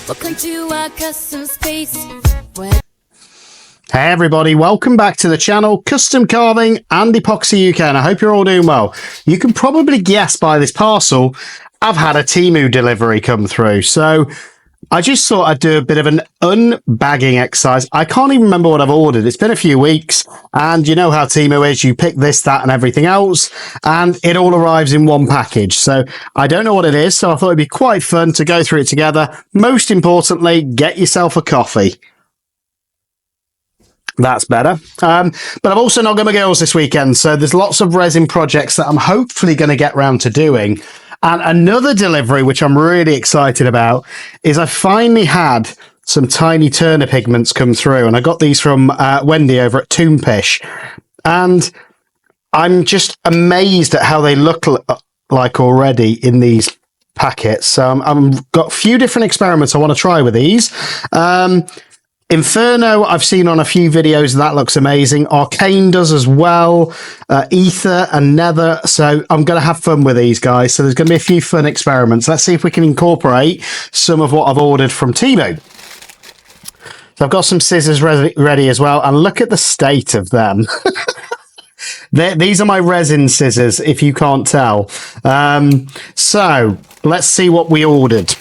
Welcome to our custom space. Hey everybody, welcome back to the channel, Custom Carving and Epoxy UK, and I hope you're all doing well. You can probably guess by this parcel, I've had a Temu delivery come through, so I just thought I'd do a bit of an unbagging exercise. I can't even remember what I've ordered. It's been a few weeks, and you know how Temu is. You pick this, that, and everything else, and it all arrives in one package. So I don't know what it is, so I thought it'd be quite fun to go through it together. Most importantly, get yourself a coffee. That's better. But I've also not got my girls this weekend, so there's lots of resin projects that I'm hopefully going to get round to doing. And another delivery, which I'm really excited about, is I finally had some tiny Turner pigments come through, and I got these from Wendy over at Toompish. And I'm just amazed at how they look like already in these packets. So I've got a few different experiments I want to try with these. Inferno, I've seen on a few videos, that looks amazing. Arcane does as well, Ether and Nether. So I'm going to have fun with these guys. So there's going to be a few fun experiments. Let's see if we can incorporate some of what I've ordered from Temu. So I've got some scissors ready as well. And look at the state of them. These are my resin scissors, if you can't tell. So let's see what we ordered.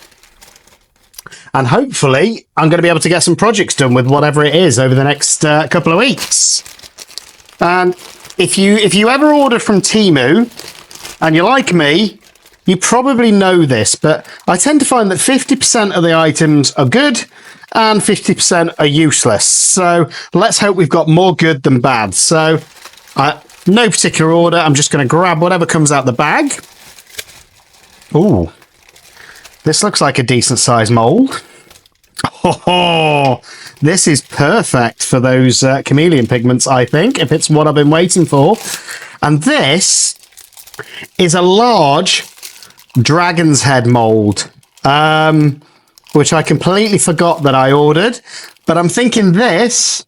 And hopefully, I'm going to be able to get some projects done with whatever it is over the next couple of weeks. And if you ever order from Temu, and you're like me, you probably know this, but I tend to find that 50% of the items are good and 50% are useless. So let's hope we've got more good than bad. So no particular order. I'm just going to grab whatever comes out the bag. Ooh. This looks like a decent sized mold. Oh, this is perfect for those chameleon pigments, I think, if it's what I've been waiting for. And this is a large dragon's head mold, which I completely forgot that I ordered. But I'm thinking this,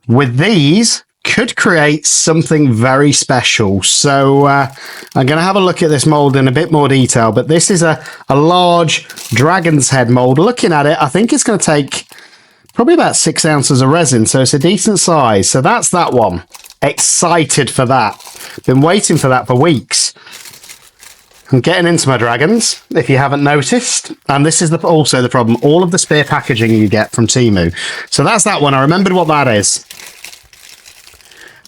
with these, could create something very special. So I'm going to have a look at this mold in a bit more detail, but this is a large dragon's head mold. Looking at it, I think it's going to take probably about 6 ounces of resin, so it's a decent size. So that's that one. Excited for that. Been waiting for that for weeks. I'm getting into my dragons, if you haven't noticed. And this is also the problem. All of the spare packaging you get from Temu. So that's that one. I remembered what that is.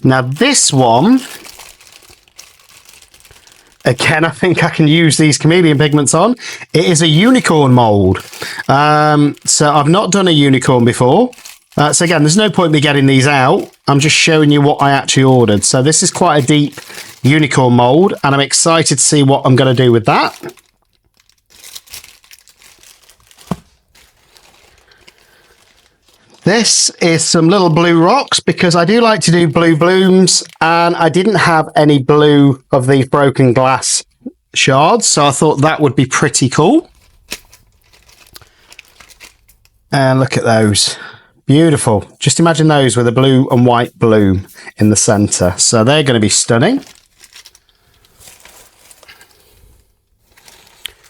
Now this one, again, I think I can use these chameleon pigments on. It is a unicorn mold. So I've not done a unicorn before. So again, there's no point me getting these out. I'm just showing you what I actually ordered. So this is quite a deep unicorn mold, and I'm excited to see what I'm going to do with that. This is some little blue rocks, because I do like to do blue blooms, and I didn't have any blue of these broken glass shards, so I thought that would be pretty cool. And look at those. Beautiful. Just imagine those with a blue and white bloom in the center. So they're going to be stunning.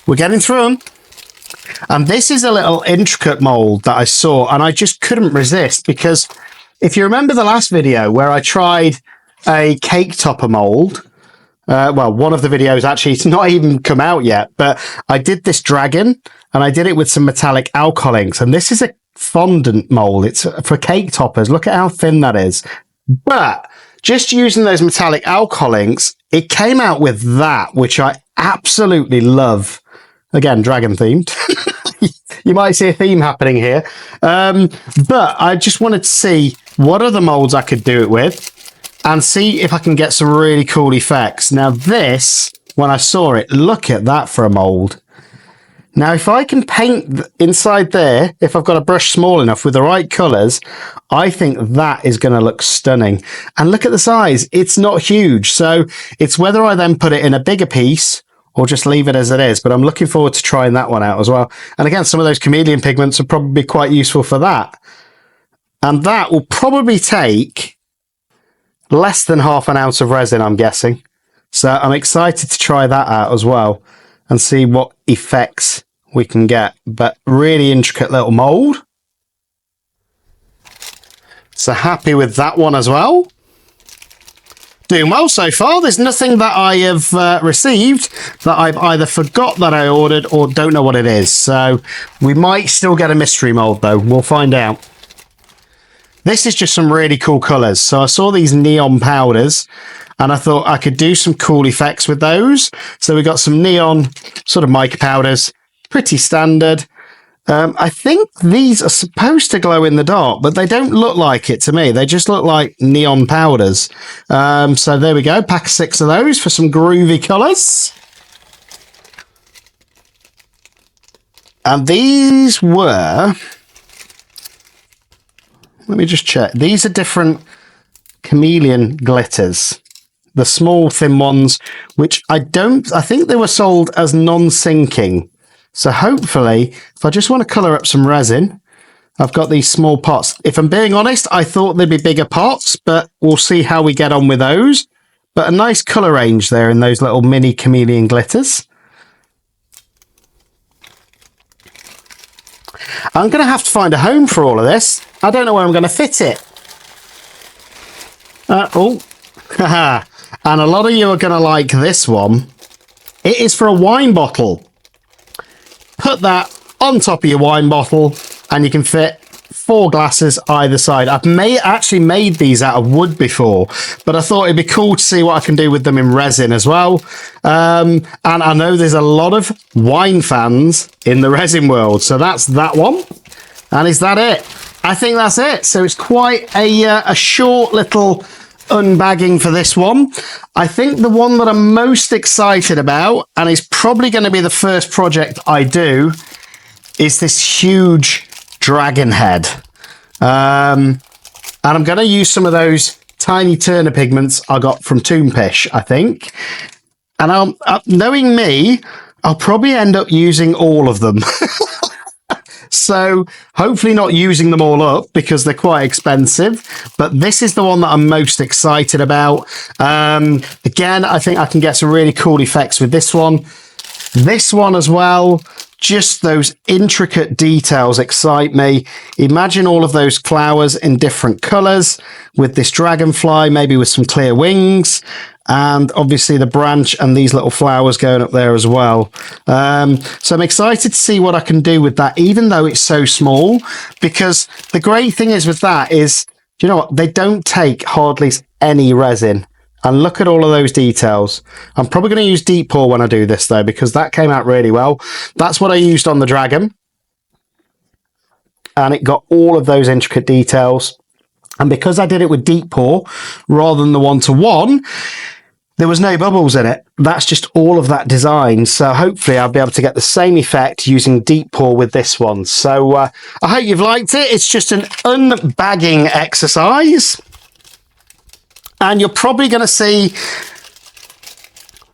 We're getting through them. And this is a little intricate mold that I saw, and I just couldn't resist, because if you remember the last video where I tried a cake topper mold, well, one of the videos, actually, it's not even come out yet, but I did this dragon, and I did it with some metallic alcohol inks, and this is a fondant mold. It's for cake toppers. Look at how thin that is. But just using those metallic alcohol inks, it came out with that, which I absolutely love. Again, dragon themed. You might see a theme happening here. But I just wanted to see what other molds I could do it with and see if I can get some really cool effects. Now this, when I saw it, look at that for a mold. Now, if I can paint inside there, if I've got a brush small enough with the right colours, I think that is going to look stunning. And look at the size. It's not huge. So it's whether I then put it in a bigger piece or just leave it as it is. But I'm looking forward to trying that one out as well. And again, some of those chameleon pigments will probably be quite useful for that. And that will probably take less than ½ ounce of resin, I'm guessing. So I'm excited to try that out as well and see what effects we can get, but really intricate little mold. So happy with that one as well. Doing well so far. There's nothing that I have received that I've either forgot that I ordered or don't know what it is. So we might still get a mystery mold though. We'll find out. This is just some really cool colours. So I saw these neon powders and I thought I could do some cool effects with those. So we got some neon sort of mica powders, pretty standard. I think these are supposed to glow in the dark, but they don't look like it to me. They just look like neon powders. So there we go. Pack of 6 of those for some groovy colours. And these were... Let me just check. These are different chameleon glitters. The small, thin ones, which I think they were sold as non-sinking. So hopefully, if I just want to colour up some resin, I've got these small pots. If I'm being honest, I thought they'd be bigger pots, but we'll see how we get on with those. But a nice colour range there in those little mini chameleon glitters. I'm going to have to find a home for all of this. I don't know where I'm going to fit it. And a lot of you are going to like this one. It is for a wine bottle. Put that on top of your wine bottle and you can fit 4 glasses either side. I've actually made these out of wood before, but I thought it'd be cool to see what I can do with them in resin as well. And I know there's a lot of wine fans in the resin world, so that's that one. And is that it? I think that's it. So it's quite a short little unbagging for this one. I think the one that I'm most excited about, and is probably going to be the first project I do, is this huge dragon head. And I'm going to use some of those tiny Turner pigments I got from Toompish, I think. And knowing me, I'll probably end up using all of them. So hopefully not using them all up because they're quite expensive, but this is the one that I'm most excited about. Again, I think I can get some really cool effects with this one. This one as well, just those intricate details excite me. Imagine all of those flowers in different colors with this dragonfly, maybe with some clear wings. And obviously the branch and these little flowers going up there as well. So I'm excited to see what I can do with that, even though it's so small, because the great thing is with that is, do you know what? They don't take hardly any resin. And look at all of those details. I'm probably going to use deep pour when I do this though, because that came out really well. That's what I used on the dragon. And it got all of those intricate details. And because I did it with deep pour rather than the 1-to-1, there was no bubbles in it. That's just all of that design. So hopefully I'll be able to get the same effect using deep pour with this one. So I hope you've liked it. It's just an unbagging exercise. And you're probably going to see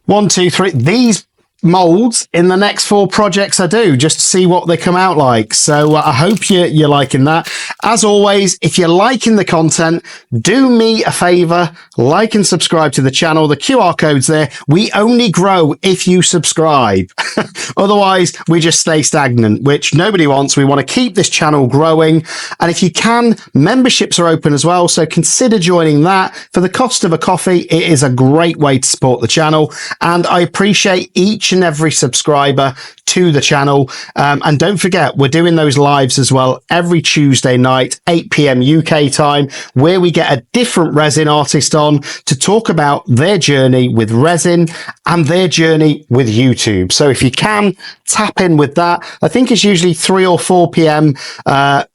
1, 2, 3, these molds in the next 4 projects I do, just to see what they come out like. So I hope you're liking that. As always, if you're liking the content, do me a favor, like and subscribe to the channel. The QR code's there. We only grow if you subscribe. Otherwise, we just stay stagnant, which nobody wants. We want to keep this channel growing. And if you can, memberships are open as well. So consider joining that. For the cost of a coffee, it is a great way to support the channel. And I appreciate each and every subscriber to the channel. And don't forget, we're doing those lives as well every Tuesday night, 8 p.m. UK time, where we get a different resin artist on to talk about their journey with resin and their journey with YouTube. So if you can, tap in with that. I think it's usually 3 or 4 p.m.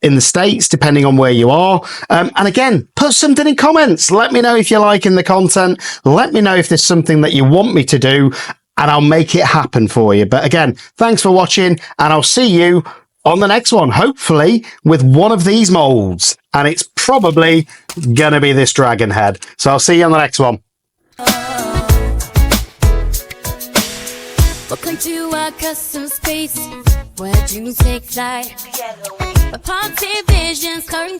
In the States, depending on where you are. And again, put something in comments. Let me know if you're liking the content. Let me know if there's something that you want me to do, and I'll make it happen for you. But again, thanks for watching, and I'll see you on the next one, hopefully with one of these molds. And it's probably going to be this dragon head. So I'll see you on the next one. Welcome to our custom space where dreams take flight. A party visions